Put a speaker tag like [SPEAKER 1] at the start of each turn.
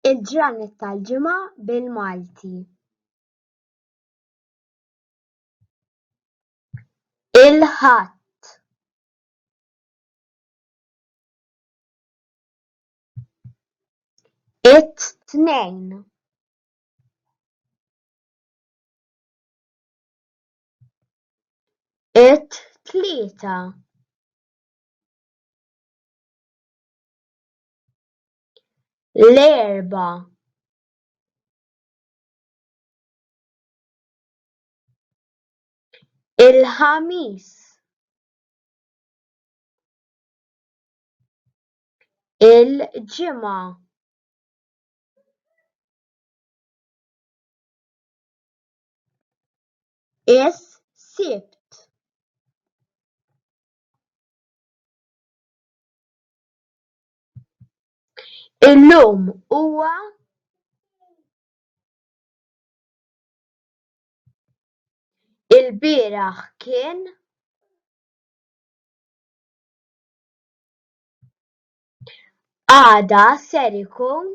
[SPEAKER 1] Il-ġranet tal-ġimgħa bil-Malti. Il-Ħadd. It-Tnejn. It-Tlieta. L-Erbgħa. Il-Ħamis. Il-Ġimgħa. Is-Sibt. Illum huwa il-bieraħ kien għada ser ikun